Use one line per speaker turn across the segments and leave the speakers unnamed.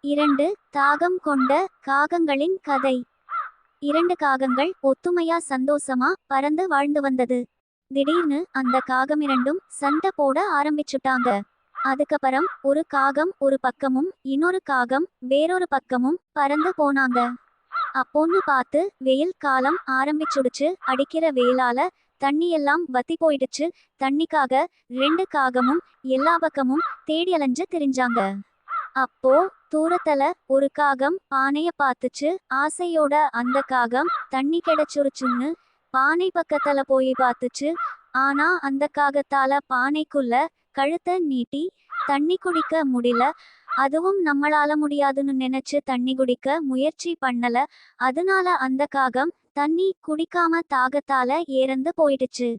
2 தாகம் கொண்ட காகங்களின் கதை. 2 காகங்கள் ஒத்துமையா சந்தோஷமா பறந்து வாழ்ந்து வந்தது. திடீர்னு அந்த காகம் இரண்டும் சண்டை போட ஆரம்பிச்சுட்டாங்க. அதுக்கப்புறம் ஒரு காகம் ஒரு பக்கமும் இன்னொரு காகம் வேறொரு பக்கமும் பறந்து போனாங்க. அப்போன்னு பார்த்து வெயில் காலம் ஆரம்பிச்சுடுச்சு. அடிக்கிற வெயிலால தண்ணியெல்லாம் வத்தி போயிடுச்சு. தண்ணிக்காக 2 காகமும் எல்லா பக்கமும் தேடி அலைஞ்சு திரிஞ்சாங்க. அப்போ தூரத்துல ஒரு காகம் பானைய பார்த்துச்சு. ஆசையோட அந்த காகம் தண்ணி கிடைச்சுருச்சுன்னு பானை பக்கத்துல போய் பார்த்துச்சு. ஆனா அந்த காகத்தால பானைக்குள்ள கழுத்தை நீட்டி தண்ணி குடிக்க முடியல. அதுவும் நம்மளால முடியாதுன்னு நினைச்சு தண்ணி குடிக்க முயற்சி பண்ணல. அதனால அந்த காகம் தண்ணி குடிக்காம தாகத்தால இறந்து போயிடுச்சு.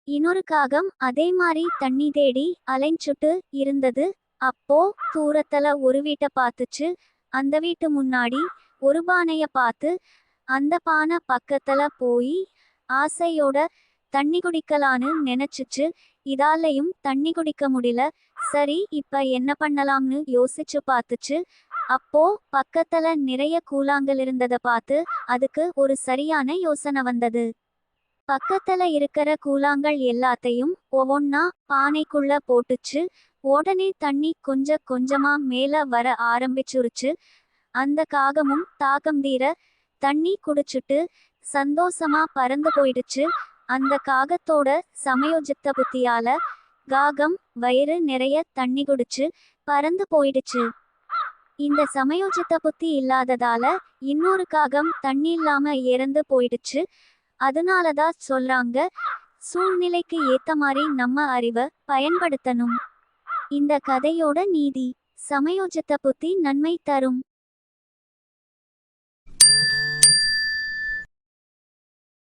இன்னொரு காகம் அதே மாதிரி தண்ணி தேடி அலைஞ்சுட்டு இருந்தது. அப்போ தூரத்துல ஒரு வீட்டை பார்த்துச்சு. அந்த வீட்டு முன்னாடி ஒரு பானைய பார்த்து அந்த பானை பக்கத்துல போய் ஆசையோட தண்ணி குடிக்கலான்னு நினைச்சுச்சு. இதாலையும் தண்ணி குடிக்க முடியல. சரி, இப்ப என்ன பண்ணலாம்னு யோசிச்சு பார்த்துச்சு. அப்போ பக்கத்துல நிறைய கூழாங்கல் இருந்ததை பார்த்து அதுக்கு ஒரு சரியான யோசனை வந்தது. பக்கத்துல இருக்கிற கூழாங்கல் எல்லாத்தையும் ஒவ்வொன்னா பானைக்குள்ள போட்டுச்சு. உடனே தண்ணி கொஞ்சமா மேல வர ஆரம்பிச்சுருச்சு. அந்த காகமும் தாகம் தீர தண்ணி குடிச்சுட்டு சந்தோஷமா பறந்து போயிடுச்சு. அந்த காகத்தோட சமயோஜித்த புத்தியால காகம் வயிறு நிறைய தண்ணி குடிச்சு பறந்து போயிடுச்சு. இந்த சமயோஜித்த புத்தி இல்லாததால இன்னொரு காகம் தண்ணி இல்லாம இறந்து போயிடுச்சு. அதனாலதான் சொல்றாங்க, சூழ்நிலைக்கு ஏத்த மாதிரி நம்ம அறிவை பயன்படுத்தணும். இந்த கதையோட நீதி, சமயோஜித்த புத்தி நன்மை தரும்.